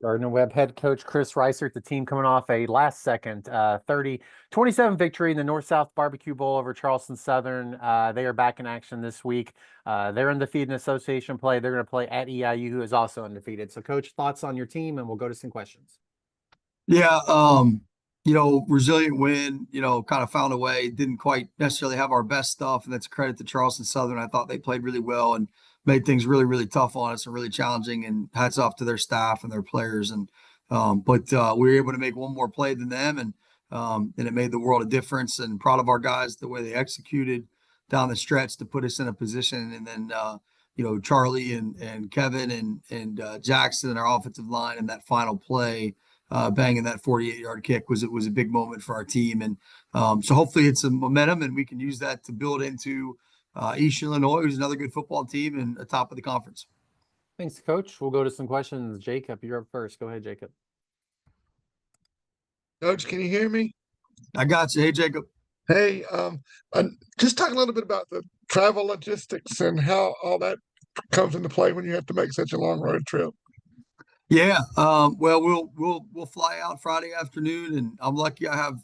Gardner-Webb head coach Cris Reisert, the team coming off a last second 30-27 victory in the North-South Barbecue Bowl over Charleston Southern. They are back in action this week. They're undefeated in association play. They're going to play at EIU, who is also undefeated. So, Coach, thoughts on your team, and we'll go to some questions. Yeah, resilient win, kind of found a way, didn't quite necessarily have our best stuff, and that's a credit to Charleston Southern. I thought they played really well and made things really, really tough on us and really challenging, and hats off to their staff and their players. And but we were able to make one more play than them, and it made the world a difference. And proud of our guys, the way they executed down the stretch to put us in a position. And then Charlie and Kevin and Jackson and our offensive line in that final play, banging that 48-yard kick was a big moment for our team. And so hopefully it's a momentum and we can use that to build into East Illinois, who's another good football team and a top of the conference. Thanks, Coach. We'll go to some questions. Jacob, you're up first. Go ahead, Jacob. Coach, can you hear me? I got you. Hey, Jacob. Hey, just talk a little bit about the travel logistics and how all that comes into play when you have to make such a long road trip. Yeah. Well, we'll fly out Friday afternoon, and I'm lucky I have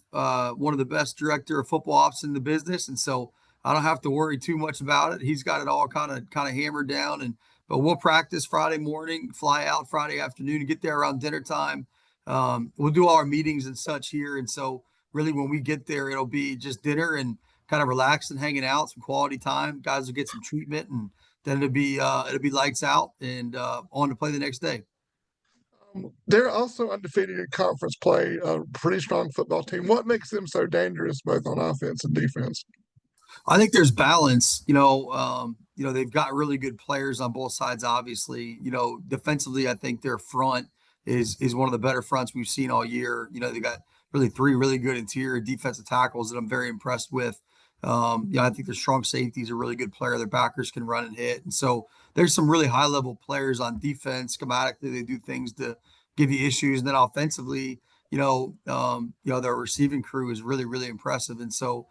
one of the best director of football ops in the business, and so I don't have to worry too much about it. He's got it all kind of hammered down, but we'll practice Friday morning, fly out Friday afternoon, and get there around dinner time. We'll do all our meetings and such here, and so really when we get there, it'll be just dinner and kind of relaxed and hanging out, some quality time. Guys will get some treatment, and then it'll be lights out and on to play the next day. They're also undefeated in conference play, a pretty strong football team. What makes them so dangerous both on offense and defense? I think there's balance. They've got really good players on both sides. Obviously, defensively, I think their front is one of the better fronts we've seen all year. They got really three really good interior defensive tackles that I'm very impressed with. I think their strong safety is a really good player. Their backers can run and hit, and so there's some really high level players on defense. Schematically, they do things to give you issues, and then offensively, their receiving crew is really really impressive. And so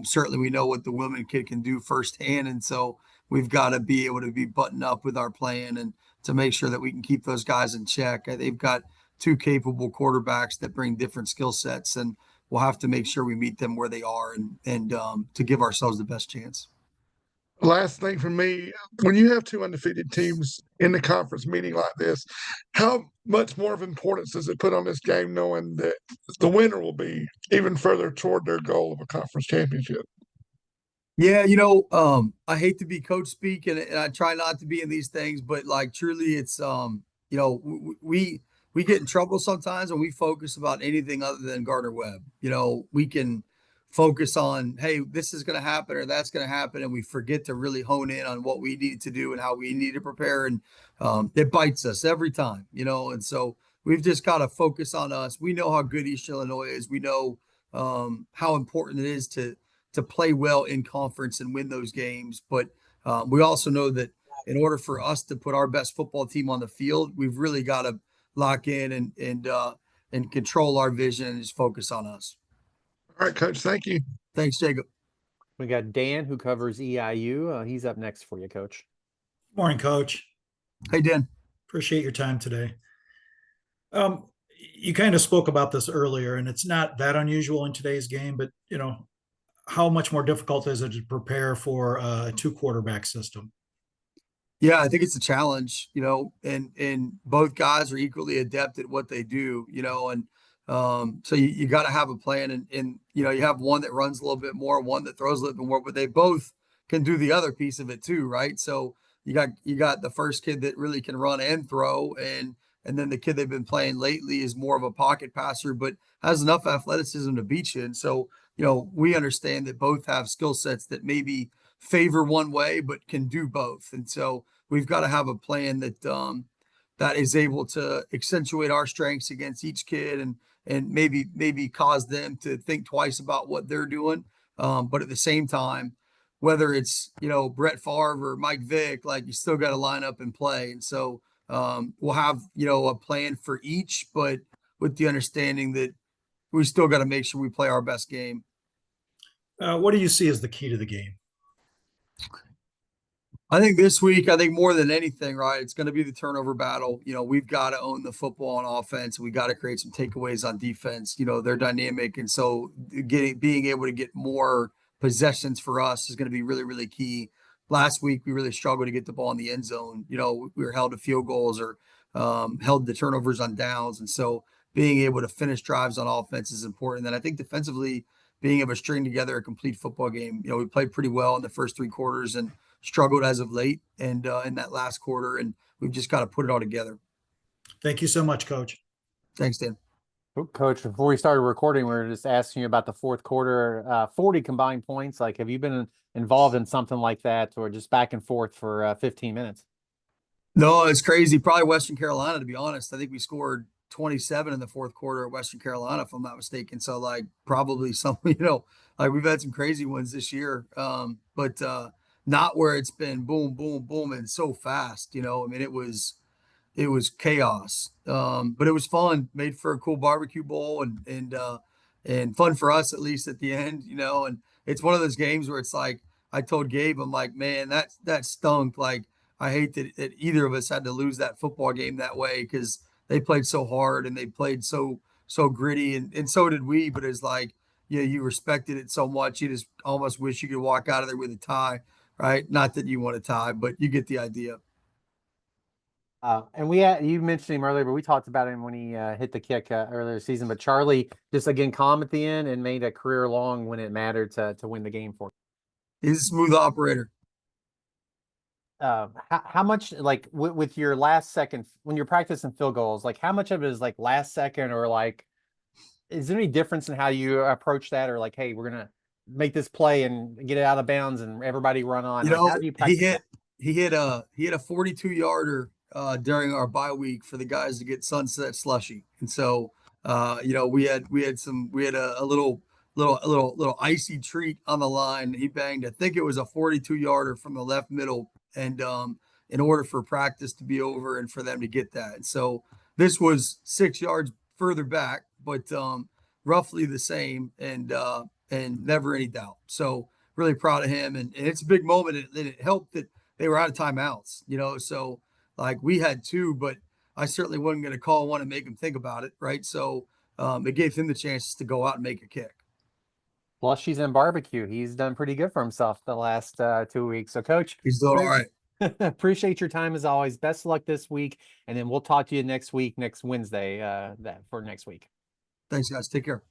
certainly we know what the Willman kid can do firsthand, and so we've got to be able to be buttoned up with our plan and to make sure that we can keep those guys in check. They've got two capable quarterbacks that bring different skill sets, and we'll have to make sure we meet them where they are and to give ourselves the best chance. Last thing for me, when you have two undefeated teams in the conference meeting like this, how much more of importance does it put on this game knowing that the winner will be even further toward their goal of a conference championship? Yeah, I hate to be coach speak, and I try not to be in these things, but like truly, it's we get in trouble sometimes when we focus about anything other than Gardner-Webb. We can focus on, hey, this is going to happen or that's going to happen, and we forget to really hone in on what we need to do and how we need to prepare, and it bites us every time. And so we've just got to focus on us. We know how good East Illinois is. We know how important it is to play well in conference and win those games, but we also know that in order for us to put our best football team on the field, we've really got to lock in and control our vision and just focus on us. All right, Coach. Thank you. Thanks, Jacob. We got Dan, who covers EIU. He's up next for you, Coach. Morning, Coach. Hey, Dan. Appreciate your time today. You kind of spoke about this earlier, and it's not that unusual in today's game, but how much more difficult is it to prepare for a two quarterback system? Yeah, I think it's a challenge, and both guys are equally adept at what they do, and so you got to have a plan, and you have one that runs a little bit more, one that throws a little bit more, but they both can do the other piece of it too, right? So you got the first kid that really can run and throw, and then the kid they've been playing lately is more of a pocket passer, but has enough athleticism to beat you. And so we understand that both have skill sets that maybe favor one way, but can do both. And so we've got to have a plan that is able to accentuate our strengths against each kid and maybe cause them to think twice about what they're doing. But at the same time, whether it's, Brett Favre or Mike Vick, like you still got to line up and play. And so we'll have, a plan for each, but with the understanding that we still got to make sure we play our best game. What do you see as the key to the game? I think this week, I think more than anything, right, it's going to be the turnover battle. You know, we've got to own the football on offense. We got to create some takeaways on defense. You know, they're dynamic, and so being able to get more possessions for us is going to be really, really key. Last week, we really struggled to get the ball in the end zone. You know, we were held to field goals or held the turnovers on downs, and so being able to finish drives on offense is important. And I think defensively, being able to string together a complete football game. You know, we played pretty well in the first 3 quarters and struggled as of late and in that last quarter, and we've just got to put it all together. Thank you so much, Coach. Thanks, Dan. Coach, before we started recording, we were just asking you about the fourth quarter, 40 combined points. Like, have you been involved in something like that or just back and forth for 15 minutes? No, it's crazy. Probably Western Carolina, to be honest. I think we scored 27 in the fourth quarter at Western Carolina, if I'm not mistaken. So, like, probably some, you know, like we've had some crazy ones this year, but not where it's been boom, boom, boom, and so fast. You know, I mean, it was chaos. But it was fun, made for a cool barbecue bowl and fun for us at least at the end, you know. And it's one of those games where it's like I told Gabe, I'm like, man, that stunk. Like I hate that either of us had to lose that football game that way because they played so hard and they played so gritty and so did we. But it's like, yeah, you respected it so much, you just almost wish you could walk out of there with a tie, right? Not that you want a tie, but you get the idea. And you mentioned him earlier, but we talked about him when he hit the kick earlier this season. But Charlie just again calm at the end and made a career long when it mattered to win the game for him. He's a smooth operator. How much like with your last second when you're practicing field goals, like how much of it is like last second or like is there any difference in how you approach that or like, hey, we're gonna make this play and get it out of bounds and everybody run on? You Like, know, how do you practice that? he hit a 42-yarder during our bye week for the guys to get sunset slushy. And so you know, we had a little icy treat on the line. He banged, I think it was a 42-yarder from the left middle. And in order for practice to be over and for them to get that. And so this was 6 yards further back, but roughly the same and never any doubt. So really proud of him. And it's a big moment. And it helped that they were out of timeouts, you know, so like we had two, but I certainly wasn't going to call one and make him think about it. Right. So it gave him the chance to go out and make a kick. Plus, she's in barbecue. He's done pretty good for himself the last 2 weeks. So, Coach, He's doing all right. appreciate your time as always. Best of luck this week, and then we'll talk to you next week, next Wednesday, for next week. Thanks, guys. Take care.